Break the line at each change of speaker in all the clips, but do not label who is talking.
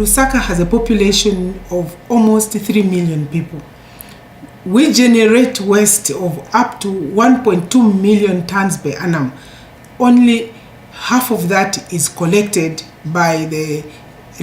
Lusaka has a population of almost 3 million people. We generate waste of up to 1.2 million tons per annum. Only half of that is collected by the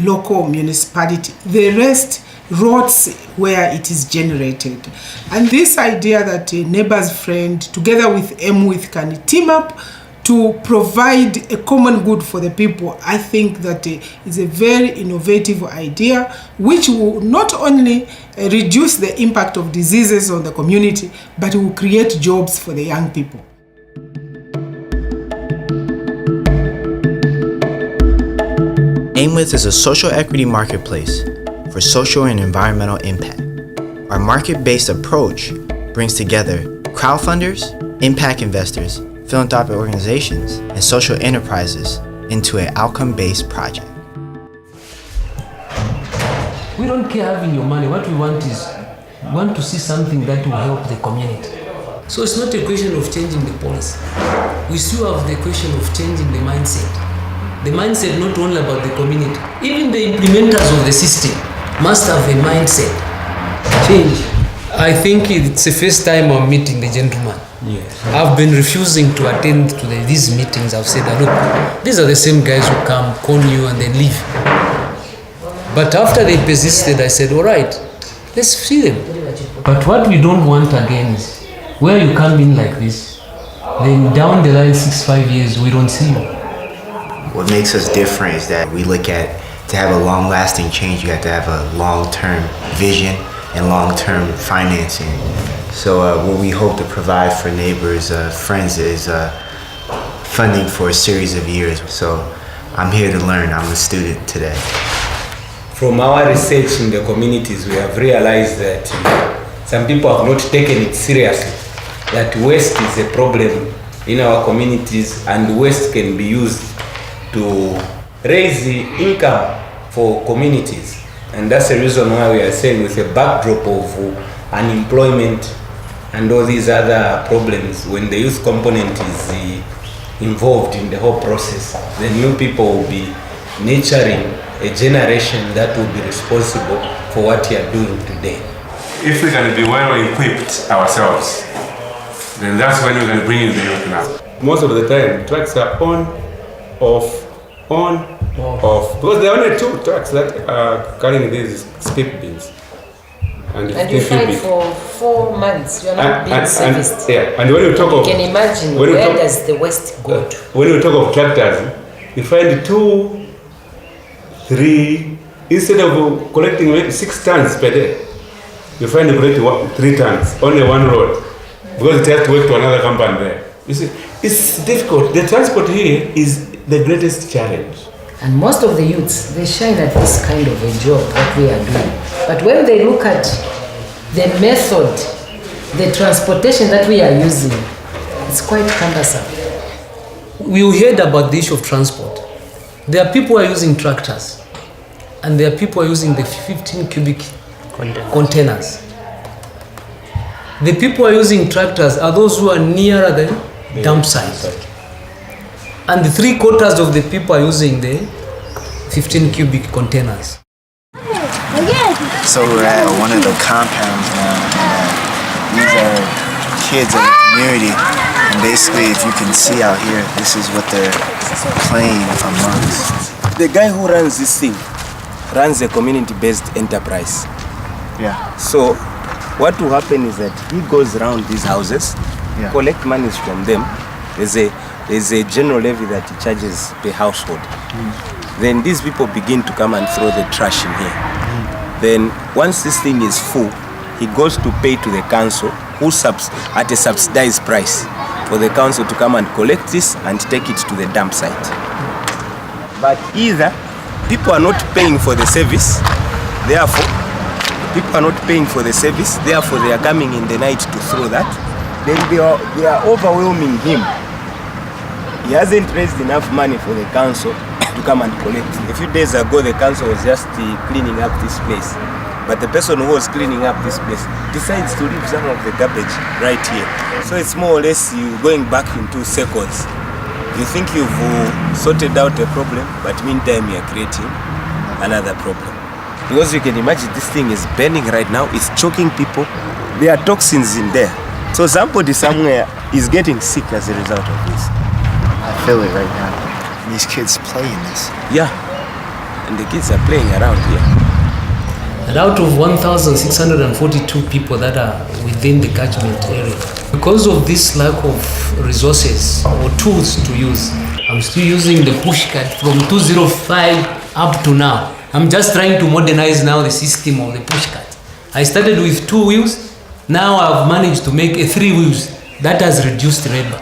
local municipality. The rest rots where it is generated. And this idea that a neighbor's friend together with aimwith can team up to provide a common good for the people, I think that is a very innovative idea which will not only reduce the impact of diseases on the community, but will create jobs for the young people.
Aimwith is a social equity marketplace for social and environmental impact. Our market-based approach brings together crowdfunders, impact investors, philanthropic organizations, and social enterprises into an outcome-based project.
We don't care having your money. What we want is, we want to see something that will help the community. So it's not a question of changing the policy. We still have the question of changing the mindset. The mindset not only about the community, even the implementers of the system must have a mindset change. I think it's the first time I'm meeting the gentleman. Yes. I've been refusing to attend to these meetings. I've said, look, these are the same guys who come, con you, and then leave. But after they persisted, I said, all right, let's see them. But what we don't want again is, where you come in like this, then down the line 6-5 years, we don't see you.
What makes us different is that we look at, to have a long-lasting change, you have to have a long-term vision and long-term financing. So what we hope to provide for neighbors, friends, is funding for a series of years. So I'm here to learn. I'm a student today.
From our research in the communities, we have realized that some people have not taken it seriously, that waste is a problem in our communities, and waste can be used to raise the income for communities. And that's the reason why we are saying, with a backdrop of unemployment and all these other problems, when the youth component is involved in the whole process, the new people will be nurturing a generation that will be responsible for what you are doing today.
If we're going to be well equipped ourselves, then that's when we're going to bring in the youth now. Most of the time, trucks are on, off, because there are only 2 trucks that are carrying these skip bins.
And you find for 4 months you are not being serviced.
And when you talk of,
you can imagine where does the waste go to?
When you talk of tractors, you find 2, 3, instead of collecting 6 tons per day, you find you collect 3 tons, only one road, because it has to wait to another company there. You see, it's difficult. The transport here is the greatest challenge.
And most of the youths, they shine at this kind of a job that we are doing. But when they look at the method, the transportation that we are using, it's quite cumbersome.
We heard about the issue of transport. There are people who are using tractors, and there are people who are using the 15 cubic containers. The people who are using tractors are those who are nearer the dump site. And the 3/4 of the people are using the 15 cubic containers.
So we're at one of the compounds now. These are kids of the community. And basically, if you can see out here, this is what they're playing amongst.
The guy who runs this thing runs a community-based enterprise.
Yeah.
So what will happen is that he goes around these houses, collect monies from them. There's a general levy that he charges per household. Then these people begin to come and throw the trash in here. Then once this thing is full, he goes to pay to the council, who at a subsidized price, for the council to come and collect this and take it to the dump site. But either people are not paying for the service, therefore they are coming in the night to throw that. Then they are overwhelming him. He hasn't raised enough money for the council to come and collect. A few days ago, the council was just cleaning up this place. But the person who was cleaning up this place decides to leave some of the garbage right here. So it's more or less you going back into circles. You think you've sorted out a problem, but meantime you're creating another problem. Because you can imagine this thing is burning right now, it's choking people. There are toxins in there. So somebody somewhere is getting sick as a result of this.
I feel it right now. These kids playing this.
Yeah, and the kids are playing around here.
And out of 1,642 people that are within the catchment area, because of this lack of resources or tools to use, I'm still using the push cart from 205 up to now. I'm just trying to modernize now the system of the push cart. I started with 2 wheels, now I've managed to make 3 wheels. That has reduced labor.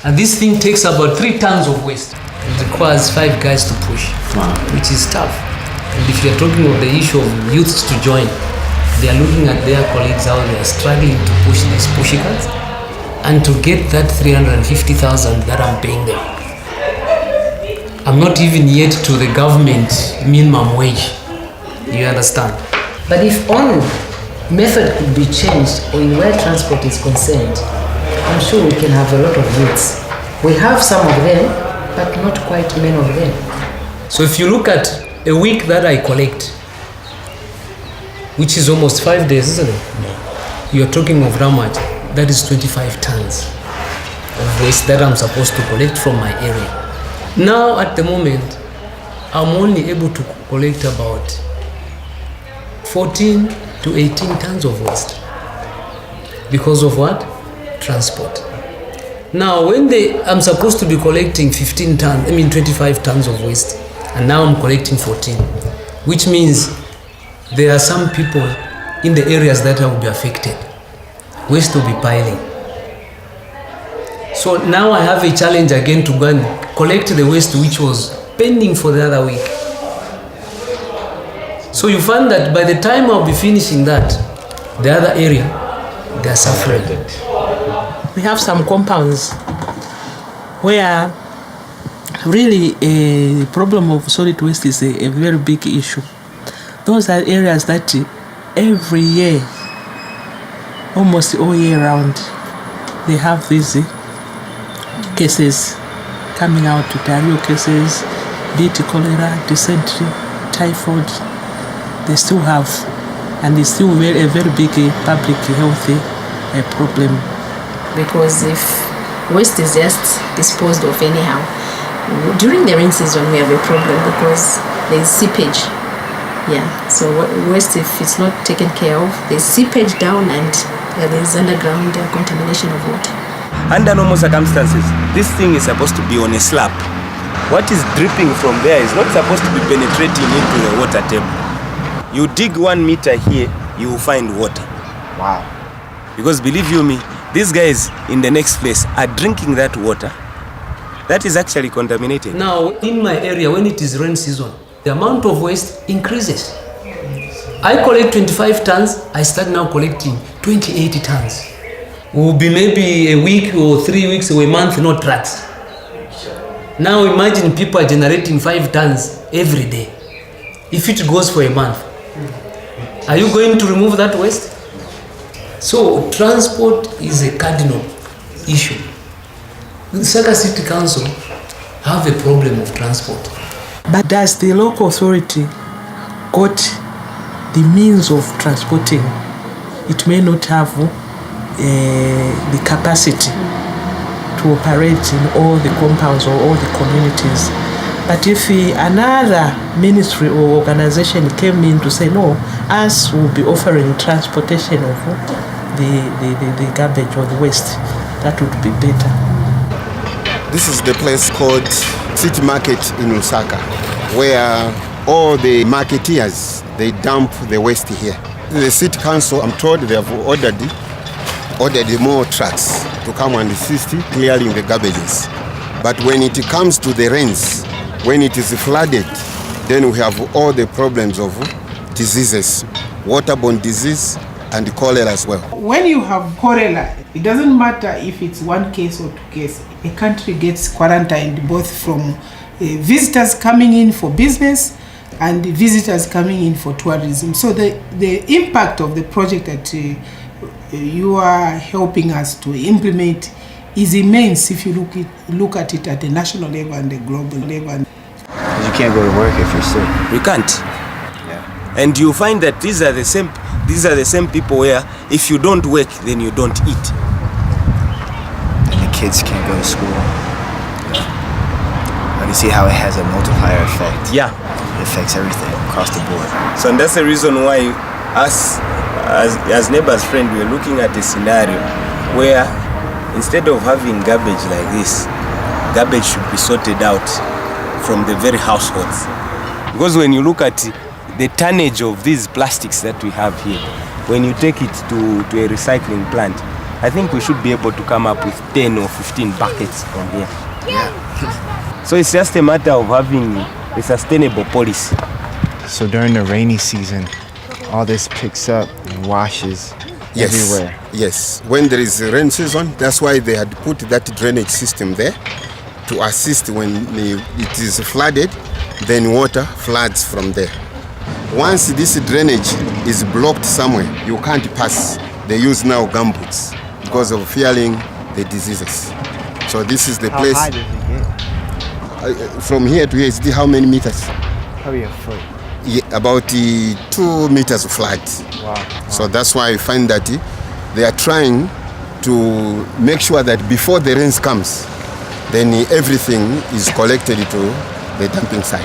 And this thing takes about 3 tons of waste. It requires 5 guys to push, which is tough. And if you're talking of the issue of youths to join, they are looking at their colleagues how they are struggling to push these push carts and to get that 350,000 that I'm paying them. I'm not even yet to the government minimum wage. You understand?
But if only method could be changed in where transport is concerned, I'm sure we can have a lot of youths. We have some of them, but not quite many of them.
So if you look at a week that I collect, which is almost 5 days, isn't it? Yeah. You're talking of how much? That is 25 tons of waste that I'm supposed to collect from my area. Now at the moment, I'm only able to collect about 14 to 18 tons of waste. Because of what? Transport. Now when I'm supposed to be collecting 25 tons of waste, and now I'm collecting 14, which means there are some people in the areas that will be affected. Waste will be piling. So now I have a challenge again to go and collect the waste which was pending for the other week. So you find that by the time I'll be finishing that, the other area, they are suffering.
We have some compounds where really a problem of solid waste is a very big issue. Those are areas that every year, almost all year round, they have these cases coming out, diarrhea cases, be it cholera, dysentery, typhoid. They still have, and it's still a very big public health problem.
Because if waste is just disposed of anyhow, during the rain season we have a problem because there's seepage. Yeah, so waste, if it's not taken care of, there's seepage down and there's underground contamination of water.
Under normal circumstances, this thing is supposed to be on a slab. What is dripping from there is not supposed to be penetrating into the water table. You dig 1 meter here, you will find water.
Wow.
Because believe you me, these guys in the next place are drinking that water that is actually contaminated.
Now in my area, when it is rain season, the amount of waste increases. I collect 25 tons, I start now collecting 28 tons. Will be maybe a week or 3 weeks or a month, no trucks. Now imagine people are generating 5 tons every day. If it goes for a month, are you going to remove that waste? So transport is a cardinal issue. The LUSAKA City Council have a problem of transport.
But does the local authority got the means of transporting? It may not have the capacity to operate in all the compounds or all the communities. But if another ministry or organization came in to say, no, us will be offering transportation of the garbage or the waste, that would be better.
This is the place called City Market in LUSAKA, where all the marketeers, they dump the waste here. The City Council, I'm told they have ordered more trucks to come and assist clearing the garbages. But when it comes to the rains, when it is flooded, then we have all the problems of diseases, waterborne disease and cholera as well.
When you have cholera, it doesn't matter if it's 1 case or 2 cases. A country gets quarantined both from visitors coming in for business and visitors coming in for tourism. So the impact of the project that you are helping us to implement is immense if you look at it at the national level and the global level.
You can't go to work if you're sick.
You can't. And you find that these are the same people where if you don't work, then you don't eat.
And the kids can't go to school. You see how it has a multiplier effect.
Yeah.
It affects everything across the board.
So and that's the reason why us, as neighbors' friend, we're looking at a scenario where instead of having garbage like this, garbage should be sorted out from the very households. Because when you look at the tonnage of these plastics that we have here, when you take it to a recycling plant, I think we should be able to come up with 10 or 15 buckets from here.
Yeah.
So it's just a matter of having a sustainable policy.
So during the rainy season, all this picks up and washes everywhere.
Yes. When there is a rain season, that's why they had put that drainage system there to assist when it is flooded, then water floods from there. Once this drainage is blocked somewhere, you can't pass. They use now gumboots because of fearing the diseases. So this is the place.
How high does it get?
From here to here, it's how many meters?
Probably a foot.
Yeah, about 2 meters of flood.
Wow.
So that's why I find that they are trying to make sure that before the rains comes, then everything is collected to the dumping site.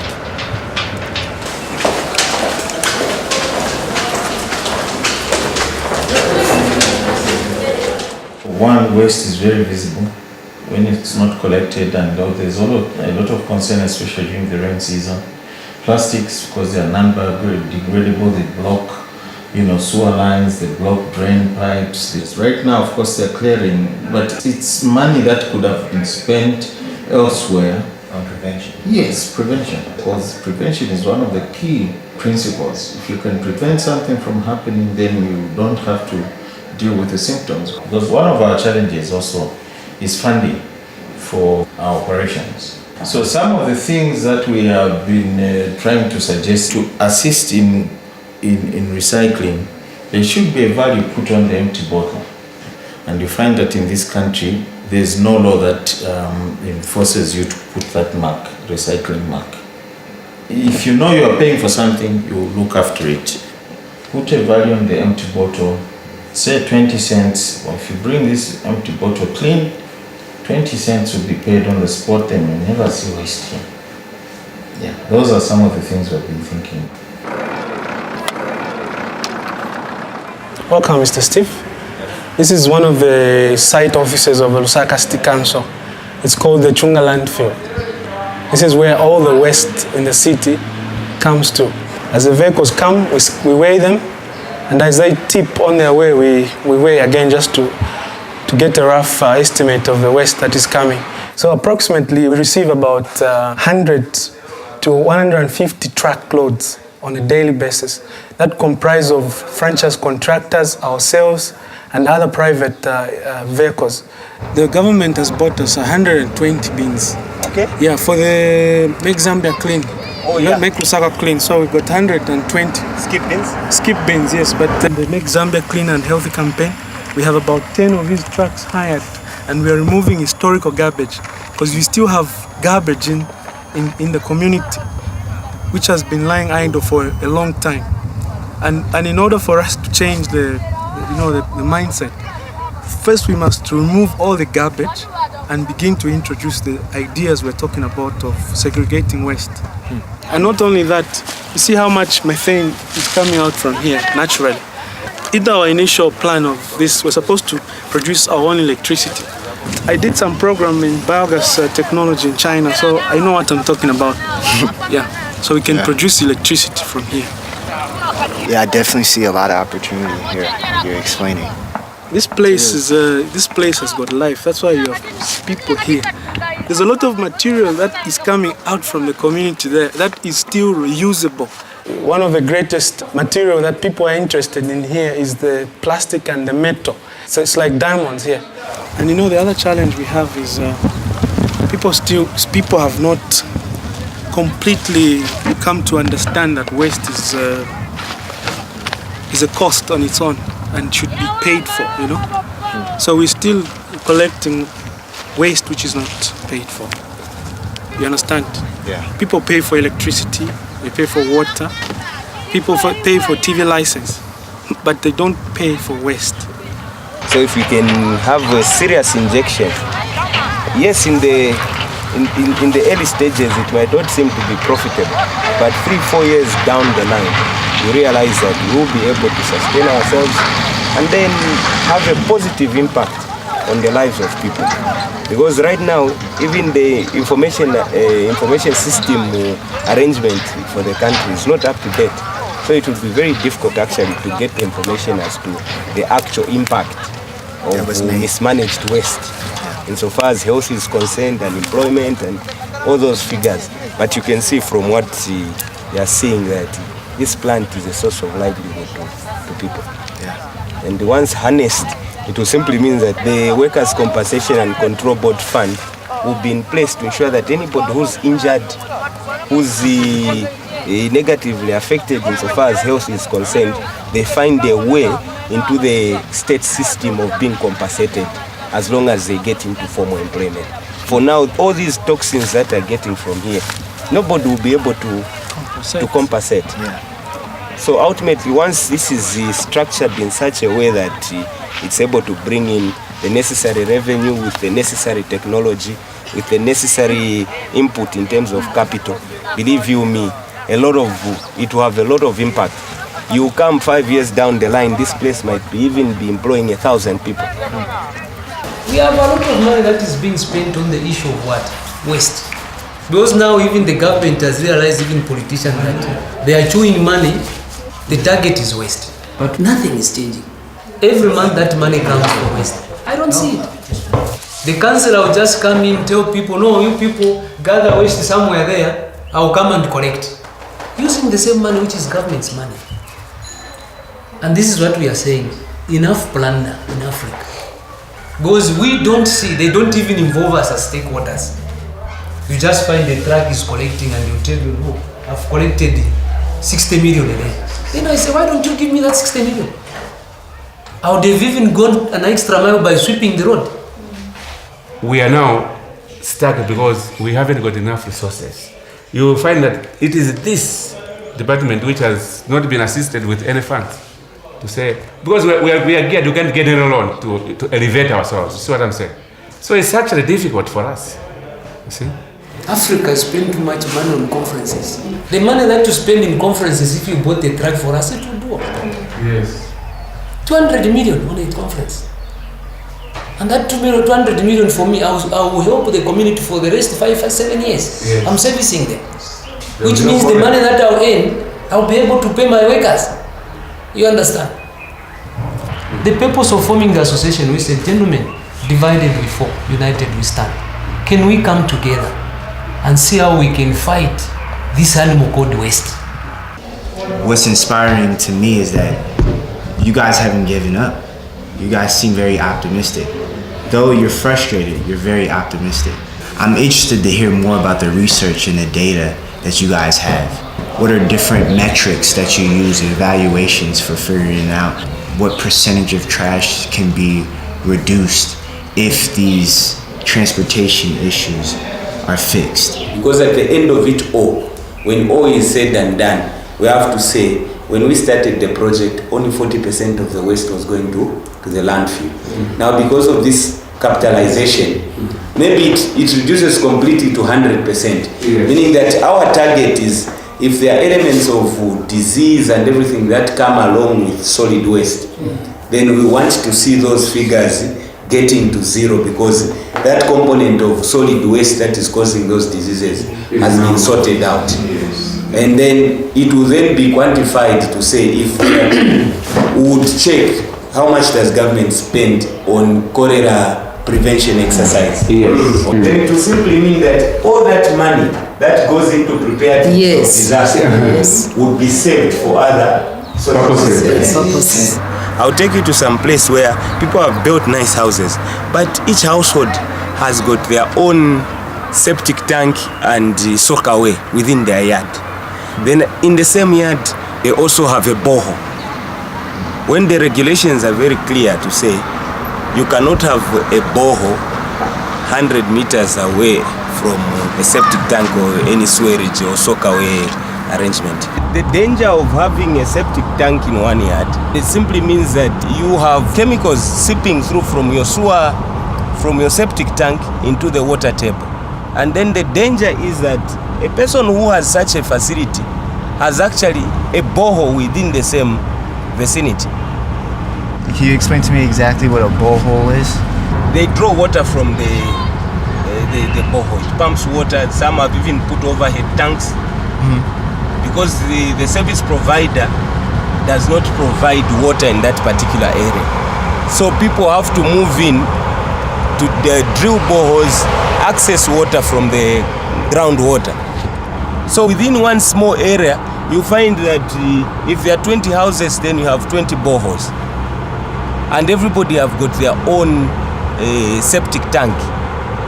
One, waste is very visible when it's not collected, and there's a lot of concern, especially during the rain season. Plastics, because they are non-biodegradable, they block, sewer lines, they block drain pipes. Right now, of course, they're clearing, but it's money that could have been spent elsewhere.
On prevention.
Yes, prevention, because prevention is one of the key principles. If you can prevent something from happening, then you don't have to deal with the symptoms. Because one of our challenges also is funding for our operations. So some of the things that we have been trying to suggest to assist in recycling, there should be a value put on the empty bottle. And you find that in this country, there's no law that enforces you to put that mark, recycling mark. If you know you are paying for something, you look after it. Put a value on the empty bottle, say 20 cents. Well, if you bring this empty bottle clean, 20 cents will be paid on the spot, and you never see waste here. Yeah, those are some of the things we've been thinking.
Welcome, Mr. Steve. This is one of the site offices of the LUSAKA City Council. It's called the Chunga landfill. This is where all the waste in the city comes to. As the vehicles come, we weigh them, and as they tip on their way, we weigh again just to get a rough estimate of the waste that is coming. So approximately we receive about 100 to 150 truckloads on a daily basis. That comprise of franchise contractors, ourselves, and other private vehicles. The government has bought us 120 bins.
Okay.
Yeah, for the Make Zambia Clean.
Oh, yeah.
Make LUSAKA Clean. So we've got 120.
Skip bins?
Skip bins, yes. But the Make Zambia Clean and Healthy campaign, we have about 10 of these trucks hired, and we are removing historical garbage because we still have garbage in the community which has been lying idle for a long time. And in order for us to change the mindset, first we must remove all the garbage and begin to introduce the ideas we're talking about of segregating waste. And not only that, you see how much methane is coming out from here naturally. In our initial plan of this, we're supposed to produce our own electricity. I did some program in biogas technology in China, so I know what I'm talking about. Yeah, so we can produce electricity from here.
Yeah, I definitely see a lot of opportunity here, like you're explaining.
This place has got life. That's why you have people here. There's a lot of material that is coming out from the community there that is still reusable. One of the greatest material that people are interested in here is the plastic and the metal. So it's like diamonds here. And the other challenge we have is people have not completely come to understand that waste is a cost on its own and should be paid for, So we're still collecting waste which is not paid for. You understand?
Yeah.
People pay for electricity, they pay for water, People pay for TV license, but they don't pay for waste.
So if we can have a serious injection, yes, in the early stages it might not seem to be profitable, but 3-4 years down the line, we realize that we will be able to sustain ourselves and then have a positive impact on the lives of people. Because right now, even the information system arrangement for the country is not up to date. So it would be very difficult actually to get information as to the actual impact of mismanaged waste, insofar as health is concerned and employment and all those figures. But you can see from what you are seeing that this plant is a source of livelihood to people. Yeah. And once harnessed, it will simply mean that the Workers' Compensation and Control Board Fund will be in place to ensure that anybody who's injured, who's negatively affected insofar as health is concerned, they find their way into the state system of being compensated as long as they get into formal employment. For now, all these toxins that are getting from here, nobody will be able to compensate. Yeah. So ultimately, once this is structured in such a way that it's able to bring in the necessary revenue with the necessary technology, with the necessary input in terms of capital, believe you me, it will have a lot of impact. You come 5 years down the line, this place might even be employing 1,000 people.
We have a lot of money that is being spent on the issue of what? Waste. Because now even the government has realized, even politicians, that they are chewing money, the target is waste. But nothing is changing. Every month that money comes from waste. I don't see it. The councillor will just come in, tell people, no, you people gather waste somewhere there, I'll come and collect. Using the same money which is government's money. And this is what we are saying. Enough plunder in Africa. Because we don't see, they don't even involve us as stakeholders. You just find the truck is collecting and you tell you, no, I've collected 60 million a day. Then I say, why don't you give me that 60 million? I would have even gone an extra mile by sweeping the road.
We are now stuck because we haven't got enough resources. You will find that it is this department which has not been assisted with any funds to say, because we are geared, you can't get any loan to elevate ourselves. You see what I'm saying? So it's actually difficult for us. You see?
Africa spends too much money on conferences. The money that you spend in conferences, if you bought the truck for us, it will do.
Yes.
200 million on a conference. And that 200 million for me, I will help the community for the rest 5-7 years. Yes. I'm servicing them. Which means the money that I'll earn, I'll be able to pay my workers. You understand? The purpose of forming the association, we said, gentlemen, divided we fall, united we stand. Can we come together and see how we can fight this animal called waste?
What's inspiring to me is that you guys haven't given up. You guys seem very optimistic. Though you're frustrated, you're very optimistic. I'm interested to hear more about the research and the data that you guys have. What are different metrics that you use and evaluations for figuring out what percentage of trash can be reduced if these transportation issues are fixed?
Because at the end of it all, when all is said and done, we have to say, when we started the project, only 40% of the waste was going to the landfill. Mm-hmm. Now, because of this capitalization, maybe it reduces completely to 100%, yes. Meaning that our target is, if there are elements of disease and everything that come along with solid waste, then we want to see those figures getting to zero, because that component of solid waste that is causing those diseases has been sorted out. Yes. And then it will then be quantified to say if we would check how much does government spend on cholera prevention exercise. Yes. Then it will simply mean that all that money that goes into preparedness of disaster would be saved for other purposes.
I'll take you to some place where people have built nice houses, but each household has got their own septic tank and soakaway within their yard. Then in the same yard, they also have a borehole. When the regulations are very clear to say you cannot have a borehole 100 meters away from a septic tank or any sewerage or soakaway arrangement. The danger of having a septic tank in one yard, it simply means that you have chemicals seeping through from your sewer, from your septic tank into the water table. And then the danger is that a person who has such a facility has actually a borehole within the same vicinity.
Can you explain to me exactly what a borehole is?
They draw water from the borehole. It pumps water. Some have even put overhead tanks. Because the service provider does not provide water in that particular area. So people have to move in to drill boreholes, access water from the groundwater. So within one small area, you find that if there are 20 houses, then you have 20 boreholes. And everybody have got their own septic tank.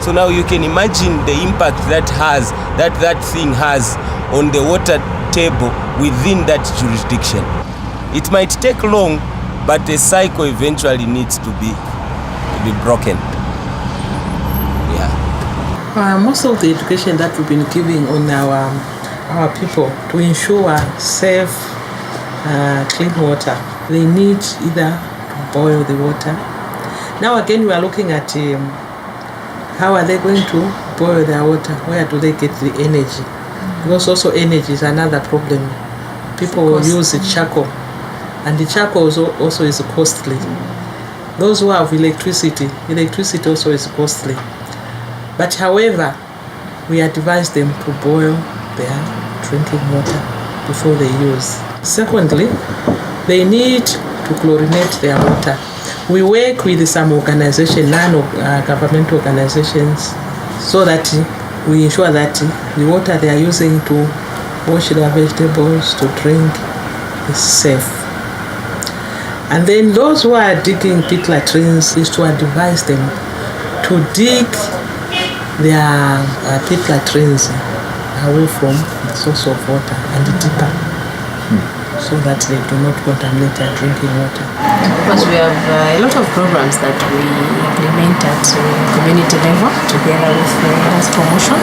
So now you can imagine the impact that thing has on the water table within that jurisdiction. It might take long, but the cycle eventually needs to be broken. Yeah.
Most of the education that we've been giving on our people to ensure safe, clean water, they need either to boil the water. Now again, we are looking at how are they going to boil their water? Where do they get the energy? Because also energy is another problem. People use charcoal, and the charcoal also is costly. Those who have electricity also is costly. But however, we advise them to boil their drinking water before they use. Secondly, they need to chlorinate their water. We work with some organizations, non-government organizations, so that we ensure that the water they are using to wash their vegetables, to drink, is safe. And then those who are digging pit latrines is to advise them to dig their pit latrines away from the source of water and deeper, so that they do not contaminate their drinking water.
Because we have a lot of programs that we implement at community level together with health promotion.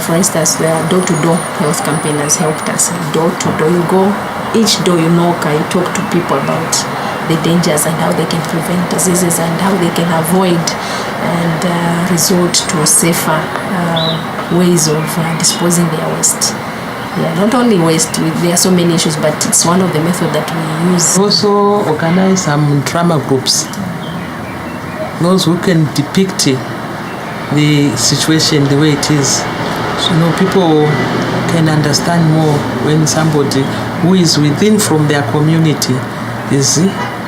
For instance, the door-to-door health campaign has helped us. Door-to-door, you go, each door you knock, you talk to people about the dangers and how they can prevent diseases and how they can avoid and resort to safer ways of disposing their waste. Yeah, not only waste, there are so many issues, but it's one of the methods that we use.
Also organize some drama groups, those who can depict the situation the way it is. So people can understand more when somebody who is within from their community is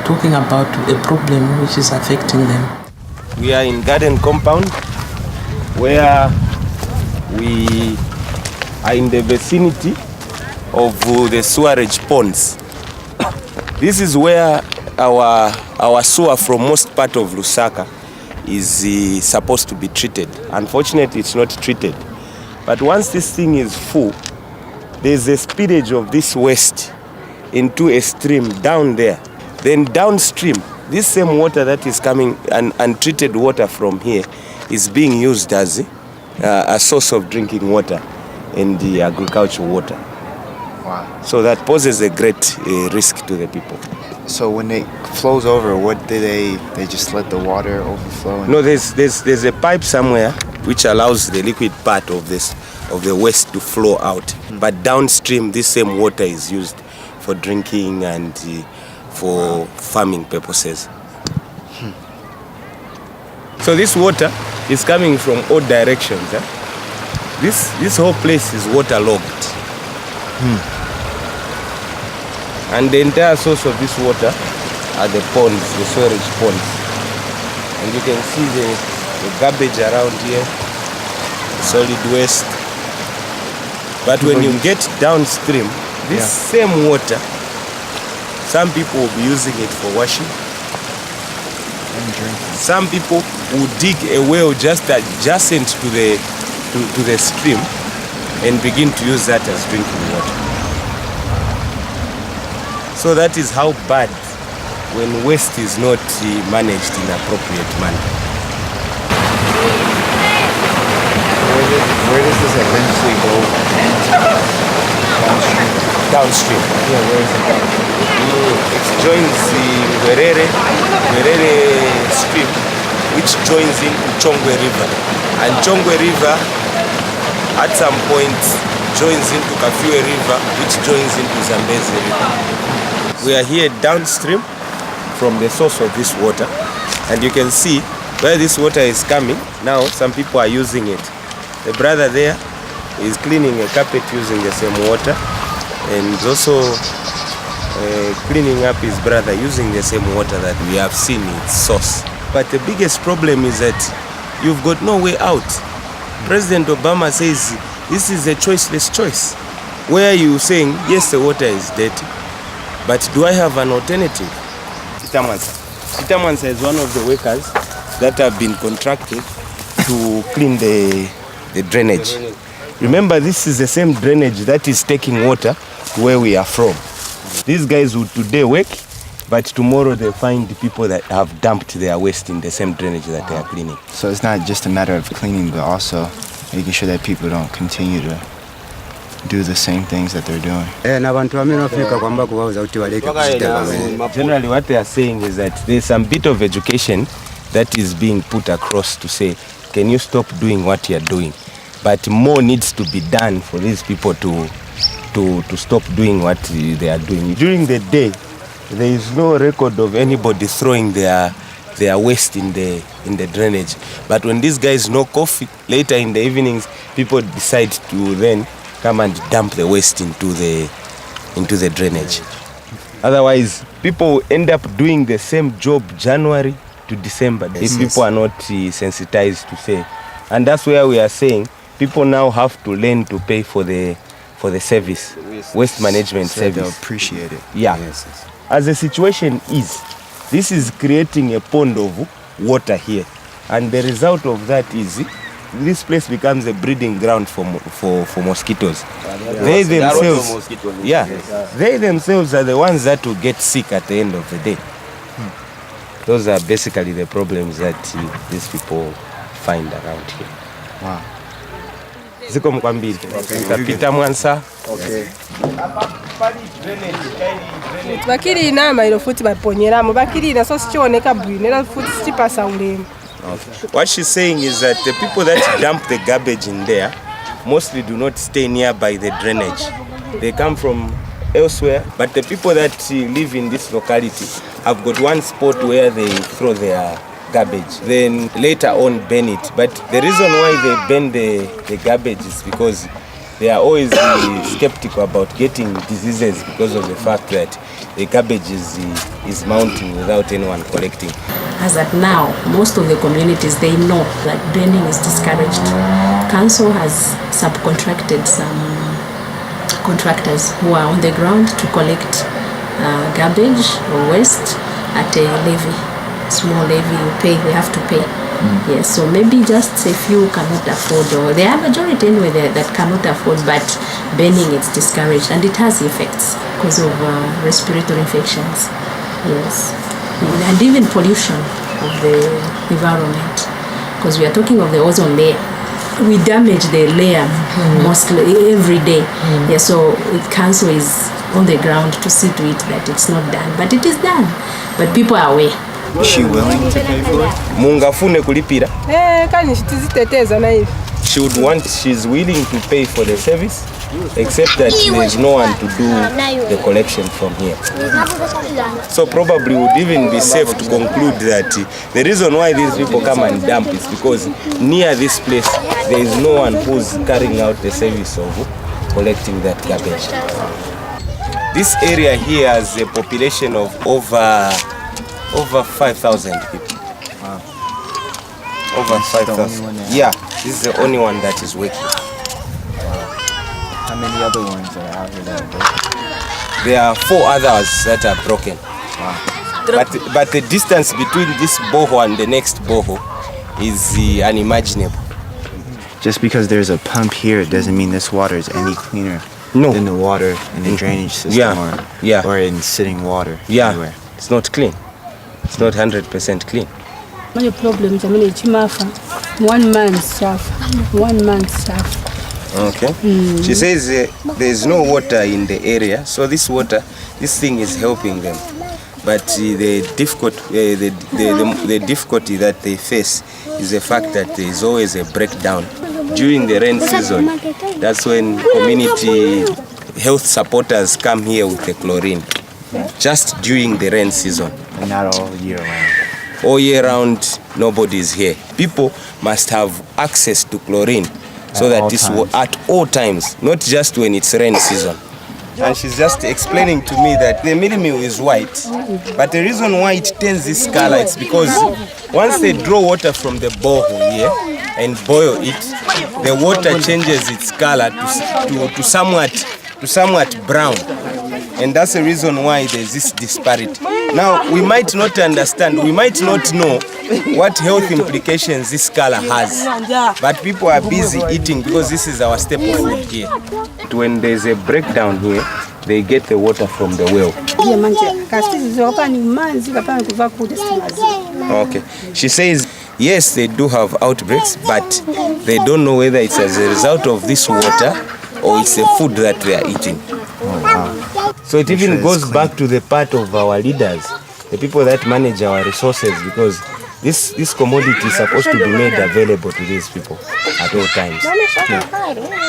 talking about a problem which is affecting them.
We are in garden compound where we are in the vicinity of the sewerage ponds. This is where our sewer from most part of Lusaka is supposed to be treated. Unfortunately, it's not treated. But once this thing is full, there's a spillage of this waste into a stream down there. Then downstream, this same water that is coming, untreated water from here, is being used as a source of drinking water and the agricultural water.
Wow.
So that poses a great risk to the people.
So when it flows over, what do they just let the water overflow?
No, there's a pipe somewhere which allows the liquid part of the waste to flow out. But downstream, this same water is used for drinking and for farming purposes. So this water is coming from all directions. This whole place is waterlogged. And the entire source of this water are the ponds, the sewerage ponds. And you can see the garbage around here, solid waste. But when you get downstream, this same water, some people will be using it for washing. Some people will dig a well just adjacent to the stream and begin to use that as drinking water. So that is how bad when waste is not managed in appropriate manner.
Where does this eventually go and downstream?
Downstream.
Yeah, where is it going?
It joins the Werere stream, which joins in Chongwe River. And Chongwe River, at some point, joins into Kafue River, which joins into Zambezi River. We are here downstream from the source of this water, and you can see where this water is coming. Now some people are using it. The brother there is cleaning a carpet using the same water, and also cleaning up his brother using the same water that we have seen its source. But the biggest problem is that you've got no way out. President Obama says this is a choiceless choice, where you saying yes, the water is dirty, but do I have an alternative? Itamansa is one of the workers that have been contracted to clean the drainage. Remember, this is the same drainage that is taking water to where we are from. These guys would today work, but tomorrow they find the people that have dumped their waste in the same drainage that they are cleaning.
So it's not just a matter of cleaning, but also making sure that people don't continue to do the same things that they're doing.
Generally what they are saying is that there's some bit of education that is being put across to say, can you stop doing what you're doing? But more needs to be done for these people to stop doing what they are doing. During the day, there is no record of anybody throwing their waste in the drainage. But when these guys knock off, later in the evenings, people decide to then come and dump the waste into the drainage. Otherwise, people end up doing the same job January to December. These people are not sensitized to say. And that's where we are saying people now have to learn to pay for the service, waste management
so
service.
They'll appreciate it.
Yeah.
Yes.
As the situation is, this is creating a pond of water here. And the result of that is this place becomes a breeding ground for mosquitoes. They themselves are the ones that will get sick at the end of the day. Those are basically the problems that these people find around here.
Wow.
Ziko mkwambili. Kapita Mwansa.
Okay.
Bakiri inama ilo futi baponyeramo bakiri na so sichoneka bwine na futi sichipasa ulemu.
What she's saying is that the people that dump the garbage in there mostly do not stay nearby the drainage. They come from elsewhere, but the people that live in this locality have got one spot where they throw their garbage, then later on burn it. But the reason why they burn the garbage is because they are always skeptical about getting diseases because of the fact that the garbage is mounting without anyone collecting.
As at now, most of the communities, they know that burning is discouraged. Council has subcontracted some contractors who are on the ground to collect garbage or waste at a levy, small levy. They have to pay. Yes, so maybe just a few cannot afford, or there are majority anyway that cannot afford, but burning is discouraged, and it has effects because of respiratory infections. Yes, and even pollution of the environment, because we are talking of the ozone layer. We damage the layer mostly every day. Yeah, so council is on the ground to see to it that it's not done, but it is done. But people are aware.
Is she willing to pay for it?
Mungafune kulipira.
Kani tiziteteza na hivi.
She's willing to pay for the service, except that there's no one to do the collection from here. So probably would even be safe to conclude that the reason why these people come and dump is because near this place there is no one who's carrying out the service of collecting that garbage. This area here has a population of over 5,000 people.
Wow.
Over 5,000. Yeah, this is the only one that is working.
How many other ones are out here that are broken?
There are 4 others that are broken.
Wow.
But the distance between this boho and the next boho is unimaginable.
Just because there's a pump here, it doesn't mean this water is any cleaner than the water in the drainage system or in sitting water anywhere.
It's not clean. It's not 100% clean.
Many problems, I mean, chimafa.
1 month staff. 1 month staff.
Okay. She says there's no water in the area, so this thing is helping them. But the difficulty that they face is the fact that there is always a breakdown. During the rain season, that's when community health supporters come here with the chlorine. Just during the rain season.
And not all year round.
All year round, nobody's here. People must have access to chlorine so that this at all times, not just when it's rain season. And she's just explaining to me that the mealie meal is white, but the reason why it turns this color is because once they draw water from the borehole here and boil it, the water changes its color to somewhat brown. And that's the reason why there's this disparity. Now, we might not understand, we might not know what health implications this color has, but people are busy eating because this is our staple food here. When there's a breakdown here, they get the water from the well. Okay. She says, yes, they do have outbreaks, but they don't know whether it's as a result of this water or it's the food that they are eating.
Oh, wow.
So it even goes back to the part of our leaders, the people that manage our resources, because this commodity is supposed to be made available to these people at all times. Yeah.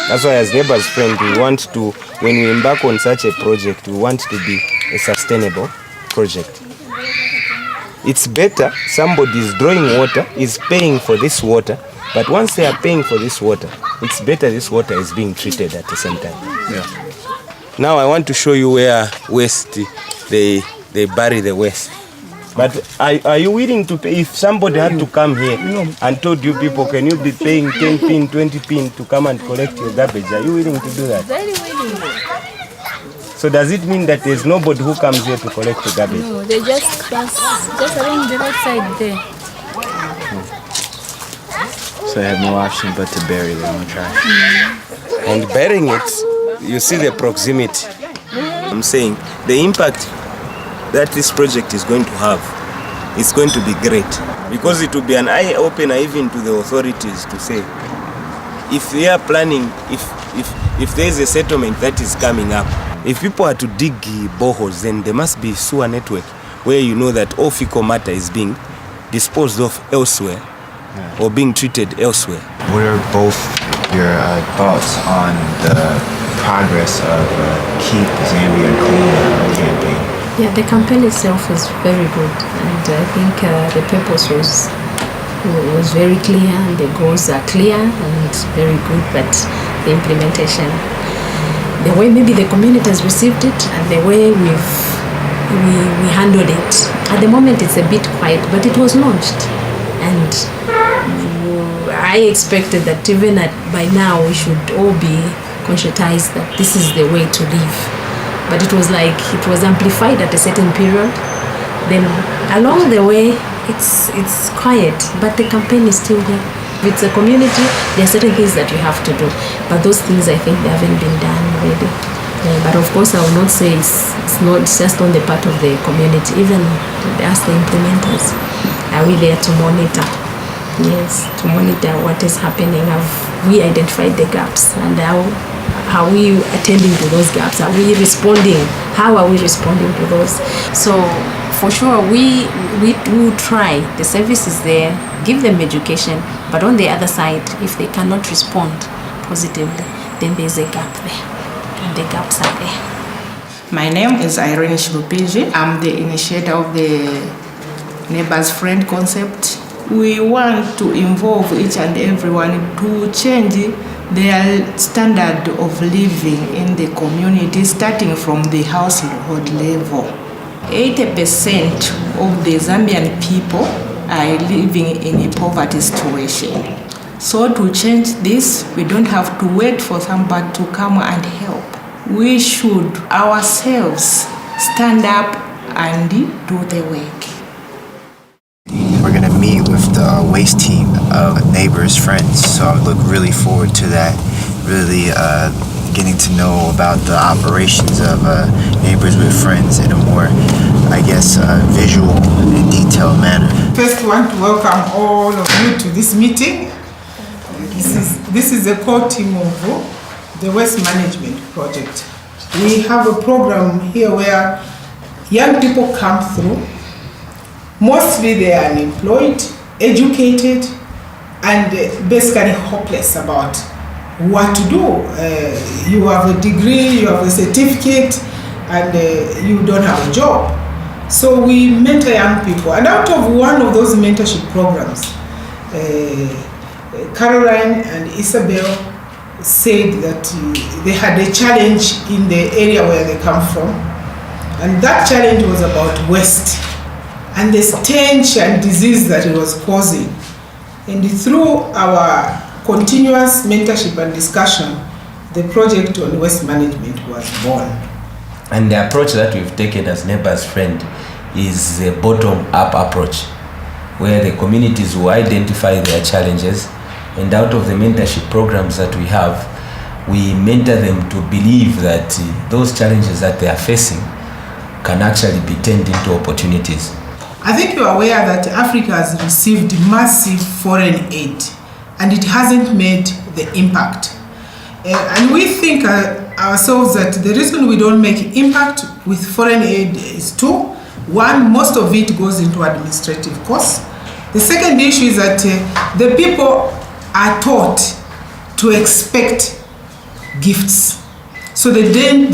That's why as Neighbours Friend, we want to, when we embark on such a project, we want to be a sustainable project. It's better somebody is drawing water, is paying for this water, but once they are paying for this water, it's better this water is being treated at the same time. Yeah. Now I want to show you where waste, they bury the waste. But are you willing to pay, if somebody had to come here and told you people, can you be paying 10 pin, 20 pin to come and collect your garbage? Are you willing to do that?
Very willing.
So does it mean that there's nobody who comes here to collect the garbage?
No, they just along the right side there.
So they have no option but to bury their own trash.
And burying it, you see the proximity. I'm saying the impact that this project is going to have is going to be great, because it will be an eye opener even to the authorities to say, if they are planning, if there is a settlement that is coming up, if people are to dig boreholes, then there must be sewer network where you know that all fecal matter is being disposed of elsewhere or being treated elsewhere.
What are both your thoughts on the progress of Keep Zambia Clean campaign?
Yeah, the campaign itself was very good, and I think the purpose was very clear, and the goals are clear and very good, but the implementation, the way maybe the community has received it and the way we handled it, at the moment it's a bit quiet, but it was launched, and I expected that even by now we should all be conscientized that this is the way to live. But it was like it was amplified at a certain period. Then along the way, it's quiet, but the campaign is still there. If it's a community, there are certain things that you have to do, but those things I think they haven't been done already. But of course, I will not say it's just on the part of the community. Even as the implementers, are we there to monitor? Yes, to monitor what is happening. Have we identified the gaps, and how are we attending to those gaps? Are we responding? How are we responding to those? So for sure, we do try. The service is there, give them education, but on the other side, if they cannot respond positively, then there's a gap there, and the gaps are there.
My name is Irene Shilupiji. I'm the initiator of the Neighbours Friend concept. We want to involve each and everyone to change their standard of living in the community, starting from the household level. 80% of the Zambian people are living in a poverty situation. So to change this, we don't have to wait for somebody to come and help. We should ourselves stand up and do the work.
We're going to meet with the waste team of Neighbours Friends, so I look really forward to that, really getting to know about the operations of Neighbours with Friends in a more, I guess, visual and detailed manner.
First, I want to welcome all of you to this meeting. This is a core team of the waste management project. We have a program here where young people come through. Mostly they are unemployed, educated, and basically hopeless about what to do. You have a degree, you have a certificate, and you don't have a job. So we mentor young people. And out of one of those mentorship programs, Caroline and Isabel said that they had a challenge in the area where they come from. And that challenge was about waste and the stench and disease that it was causing. And through our continuous mentorship and discussion, the project on waste management was born.
And the approach that we've taken as Neighbours Friend is a bottom-up approach, where the communities will identify their challenges, and out of the mentorship programs that we have, we mentor them to believe that those challenges that they are facing can actually be turned into opportunities.
I think you are aware that Africa has received massive foreign aid and it hasn't made the impact. And we think ourselves that the reason we don't make impact with foreign aid is two. One, most of it goes into administrative costs. The second issue is that the people are taught to expect gifts. So they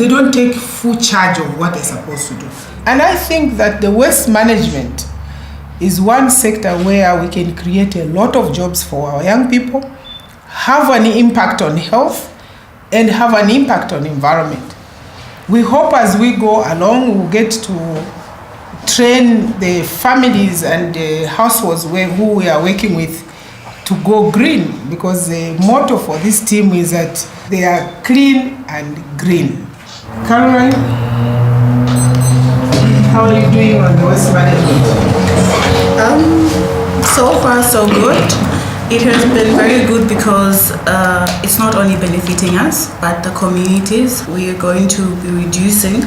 don't take full charge of what they're supposed to do. And I think that the waste management is one sector where we can create a lot of jobs for our young people, have an impact on health, and have an impact on environment. We hope as we go along, we'll get to train the families and the households who we are working with to go green, because the motto for this team is that they are clean and green. Caroline, how are you doing on the waste management?
So far so good. It has been very good because it's not only benefiting us but the communities. We are going to be reducing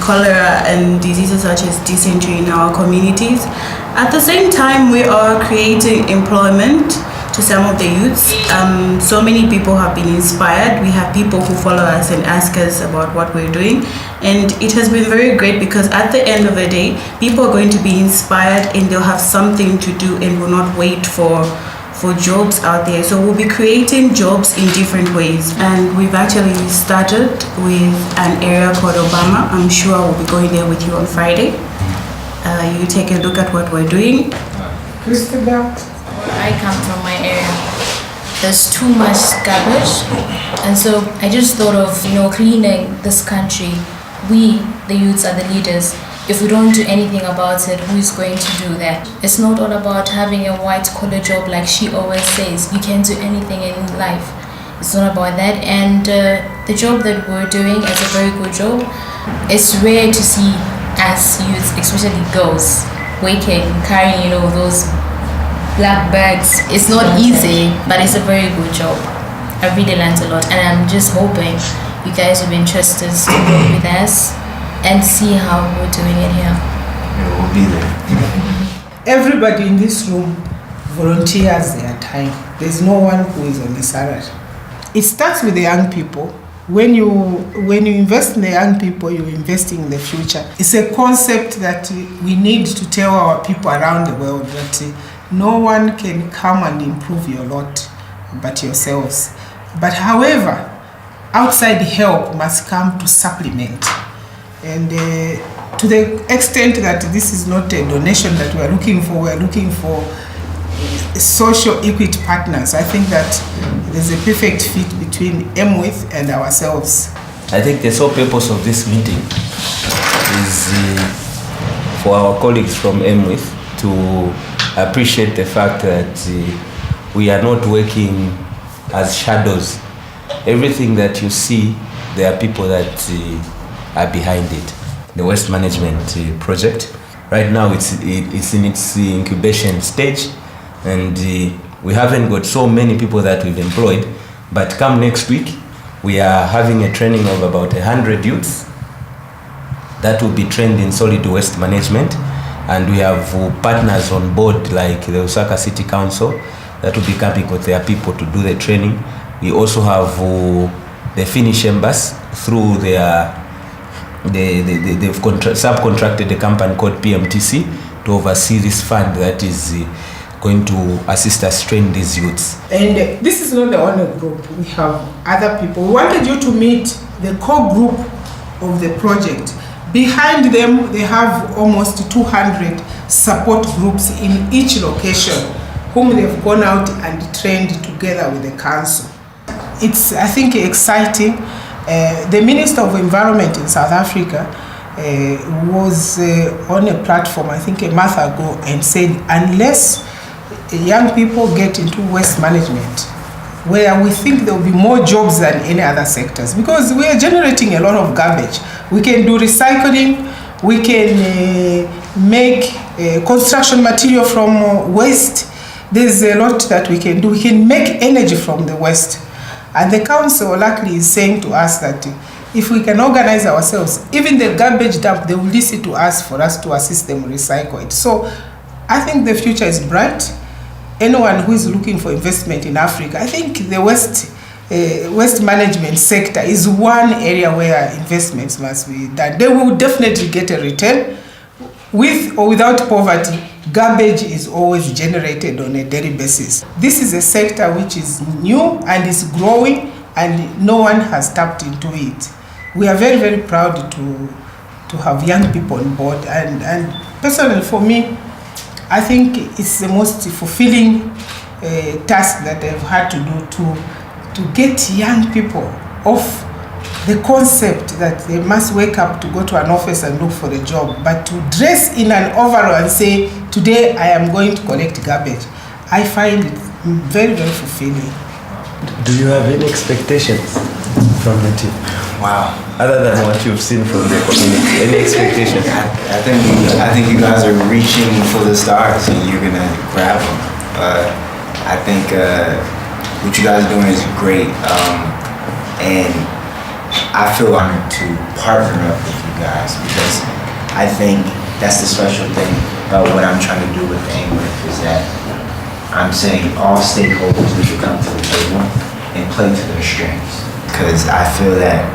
cholera and diseases such as dysentery in our communities. At the same time, we are creating employment to some of the youths. So many people have been inspired. We have people who follow us and ask us about what we're doing. And it has been very great because at the end of the day, people are going to be inspired and they'll have something to do and will not wait for jobs out there. So we'll be creating jobs in different ways. And we've actually started with an area called Obama. I'm sure we'll be going there with you on Friday. You take a look at what we're doing.
Christabel?
Where I come from, my area, there's too much garbage, and so I just thought of cleaning this country. We, the youths, are the leaders. If we don't do anything about it, who is going to do that? It's not all about having a white-collar job like she always says. You can do anything in life. It's not about that. And the job that we're doing is a very good job. It's rare to see us youths, especially girls, waking, carrying those black bags. It's not easy, but it's a very good job. I really learned a lot, and I'm just hoping you guys will be interested to work with us and see how we're doing it here.
Yeah, we'll be there.
Everybody in this room volunteers their time. There's no one who is on the salary. It starts with the young people. When you invest in the young people, you're investing in the future. It's a concept that we need to tell our people around the world that no one can come and improve your lot but yourselves. But however, outside help must come to supplement. And to the extent that this is not a donation that we're looking for social equity partners. I think that there's a perfect fit between aimwith and ourselves.
I think the sole purpose of this meeting is for our colleagues from aimwith to appreciate the fact that we are not working as shadows. Everything that you see, there are people that are behind it. The waste management project, right now it's in its incubation stage, and we haven't got so many people that we've employed, but come next week we are having a training of about 100 youths that will be trained in solid waste management, and we have partners on board like the LUSAKA City Council, that will be coming with their people to do the training. We also have the Finnish embassy through they've subcontracted a company called PMTC to oversee this fund that is going to assist us train these youths.
And this is not the only group. We have other people. We wanted you to meet the core group of the project. Behind them, they have almost 200 support groups in each location, whom they've gone out and trained together with the council. It's, I think, exciting. The Minister of Environment in South Africa was on a platform, I think a month ago, and said unless young people get into waste management, where we think there will be more jobs than any other sectors, because we are generating a lot of garbage. We can do recycling, we can make construction material from waste. There's a lot that we can do. We can make energy from the waste. And the council luckily is saying to us that if we can organize ourselves, even the garbage dump, they will listen to us for us to assist them recycle it. So I think the future is bright. Anyone who is looking for investment in Africa, I think the waste management sector is one area where investments must be done. They will definitely get a return. With or without poverty, garbage is always generated on a daily basis. This is a sector which is new and is growing, and no one has tapped into it. We are very, very proud to have young people on board, and personally for me, I think it's the most fulfilling task that I've had to do, to get young people off the concept that they must wake up to go to an office and look for a job, but to dress in an overall and say, today I am going to collect garbage. I find it very, very fulfilling.
Do you have any expectations from the team?
Wow.
Other than what you've seen from the community, any expectations?
I think you guys are reaching for the stars and you're gonna grab them. I think what you guys are doing is great, and I feel honored to partner up with you guys, because I think that's the special thing about what I'm trying to do with aimwith, is that I'm saying all stakeholders need to come to the table and play to their strengths. Because I feel that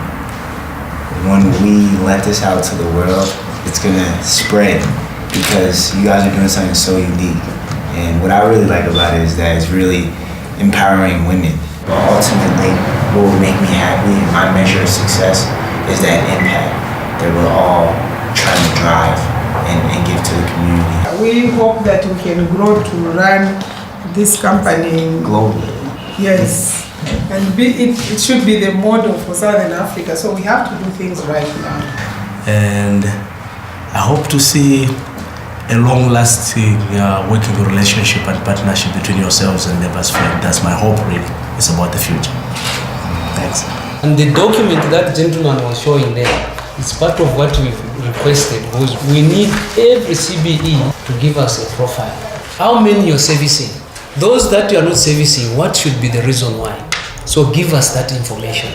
when we let this out to the world, it's gonna spread, because you guys are doing something so unique. And what I really like about it is that it's really empowering women. But ultimately, what will make me happy and my measure of success is that impact that we're all trying to drive and give to the community.
We hope that we can grow to run this company
globally.
Yes, and it should be the model for Southern Africa, so we have to do things right now.
And I hope to see a long-lasting working relationship and partnership between yourselves and NEIGHBOUR'S Friend. That's my hope, really. It's about the future. Thanks.
And the document that gentleman was showing there is part of what we've requested, because we need every CBE to give us a profile. How many you're servicing? Those that you are not servicing, what should be the reason why? So give us that information.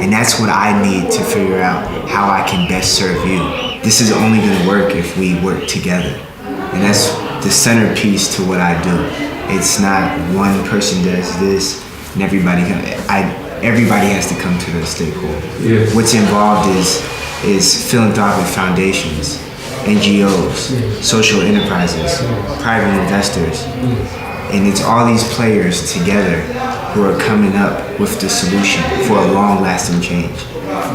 And that's what I need to figure out, how I can best serve you. This is only gonna work if we work together. And that's the centerpiece to what I do. It's not one person does this and everybody has to come to the stakeholder.
Yes.
What's involved is philanthropic foundations, NGOs, social enterprises, private investors. And it's all these players together who are coming up with the solution for a long-lasting change.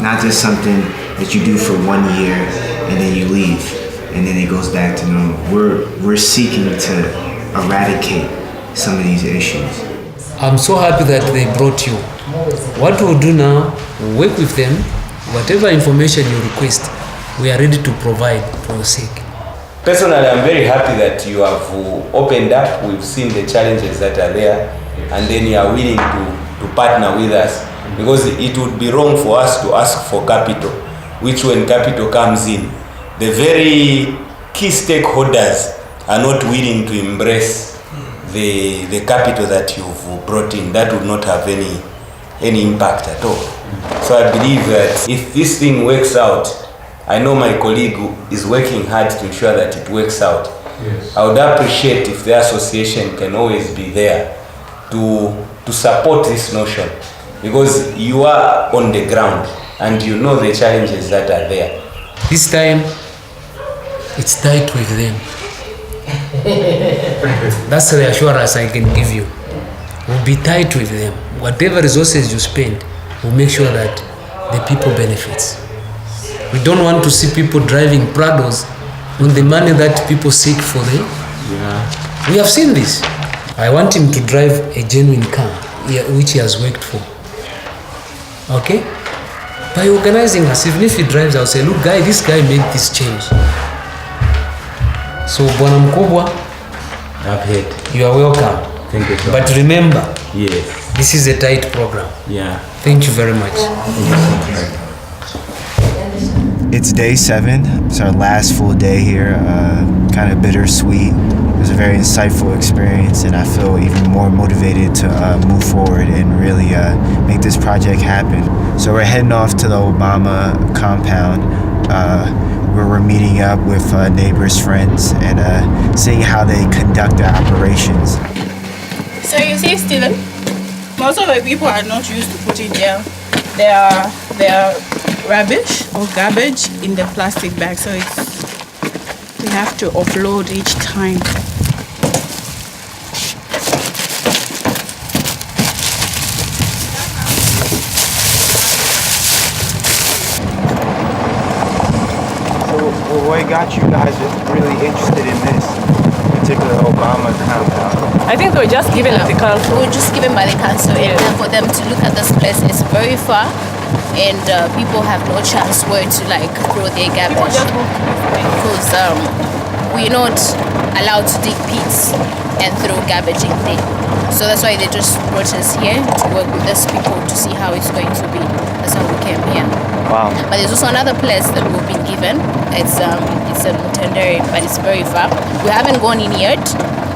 Not just something that you do for 1 year and then you leave and then it goes back to normal. We're seeking to eradicate some of these issues.
I'm so happy that they brought you. What we'll do now, we'll work with them. Whatever information you request, we are ready to provide for your sake.
Personally, I'm very happy that you have opened up. We've seen the challenges that are there, and then you are willing to partner with us, because it would be wrong for us to ask for capital, which when capital comes in, the very key stakeholders are not willing to embrace the capital that you've brought in. That would not have any impact at all. So I believe that if this thing works out, I know my colleague is working hard to ensure that it works out. Yes. I would appreciate if the association can always be there to support this notion, because you are on the ground and you know the challenges that are there.
This time, it's tight with them. That's the reassurance I can give you. We'll be tight with them. Whatever resources you spend, we'll make sure that the people benefits. We don't want to see people driving Prados on the money that people seek for them. Yeah. We have seen this. I want him to drive a genuine car, which he has worked for. Okay? By organizing us, even if he drives, I'll say, look, guy, this guy made this change. So, Bwana Mkubwa,
I've heard.
You are welcome.
Thank you.
But remember,
yes,
this is a tight program.
Yeah.
Thank you very much.
It's day 7. It's our last full day here. Kind of bittersweet. It was a very insightful experience, and I feel even more motivated to move forward and really make this project happen. So we're heading off to the Obama compound, where we're meeting up with neighbors, friends, and seeing how they conduct their operations.
So you see, Steven, most of the people are not used to putting their rubbish or garbage in the plastic bag, so we have to offload each time.
So what got you guys really interested in this particular Obama compound?
I think we were just given at the council.
We were just given by the council, and for them to look at this place, it's very far, and people have no chance where to like throw their garbage because we're not allowed to dig pits and throw garbage in there. So that's why they just brought us here to work with these people to see how it's going to be. That's how we came here.
Wow.
But there's also another place that we've been given. It's a Mutendere, but it's very far. We haven't gone in yet.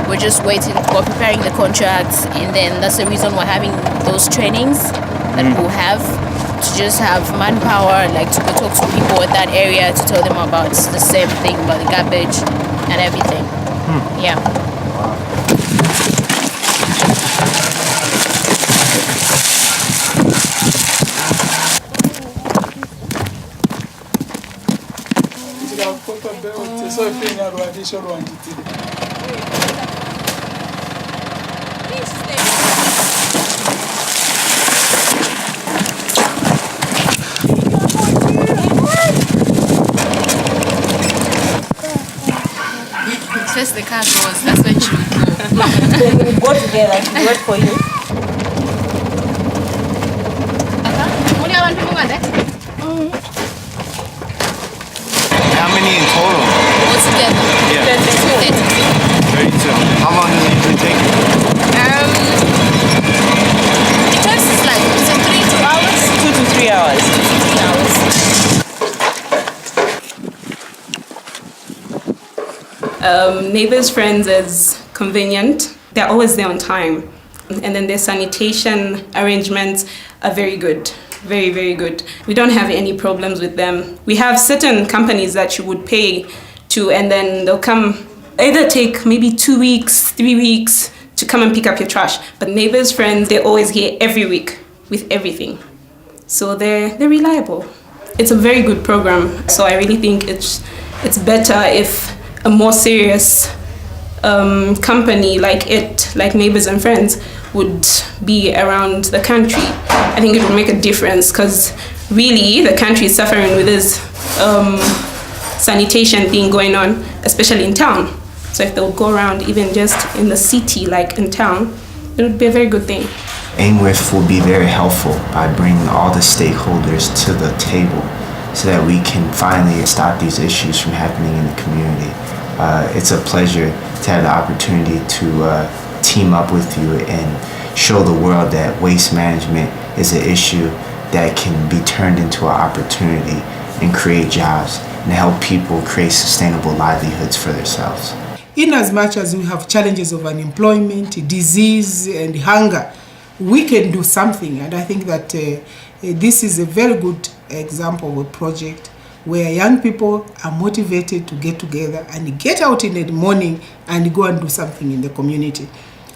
We're just waiting. We're preparing the contracts, and then that's the reason we're having those trainings that we'll have, to just have manpower, like to go talk to people in that area to tell them about the same thing, about the garbage and everything. Yeah. First the car goes, that's when she will go.
Then we go together to wait for you.
How many in total?
Altogether.
Yeah. 32. How long does it usually take?
It takes like 2 hours.
2 to 3 hours.
3 hours.
Neighbors' Friends is convenient. They're always there on time. And then their sanitation arrangements are very good. Very, very good. We don't have any problems with them. We have certain companies that you would pay to, and then they'll come, either take maybe 2 weeks, 3 weeks to come and pick up your trash. But Neighbors' Friends, they're always here every week with everything. So they're reliable. It's a very good program. So I really think it's better if a more serious company like Neighbors and Friends would be around the country. I think it would make a difference, because really the country is suffering with this sanitation thing going on, especially in town. So if they'll go around even just in the city, like in town, it would be a very good thing.
aimwith will be very helpful by bringing all the stakeholders to the table so that we can finally stop these issues from happening in the community. It's a pleasure to have the opportunity to team up with you and show the world that waste management is an issue that can be turned into an opportunity and create jobs and help people create sustainable livelihoods for themselves.
In as much as we have challenges of unemployment, disease and hunger, we can do something, and I think that this is a very good example of a project where young people are motivated to get together and get out in the morning and go and do something in the community.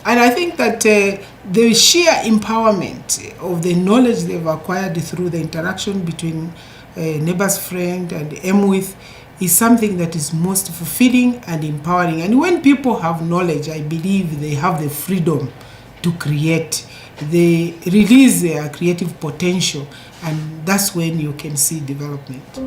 And I think that the sheer empowerment of the knowledge they've acquired through the interaction between Neighbour's Friend and aimwith is something that is most fulfilling and empowering. And when people have knowledge, I believe they have the freedom to create. They release their creative potential, and that's when you can see development.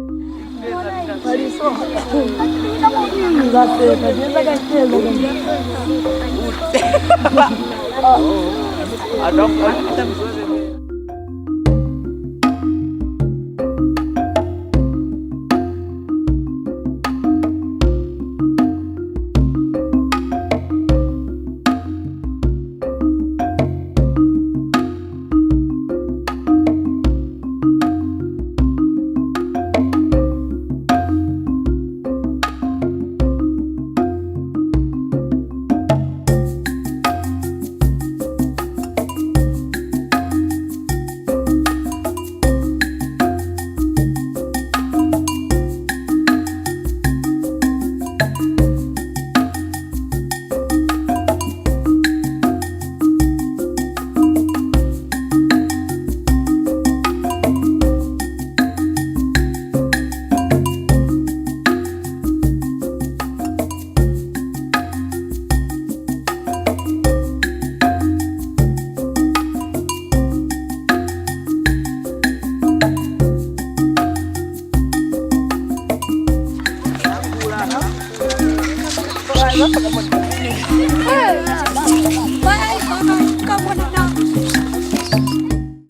Bye.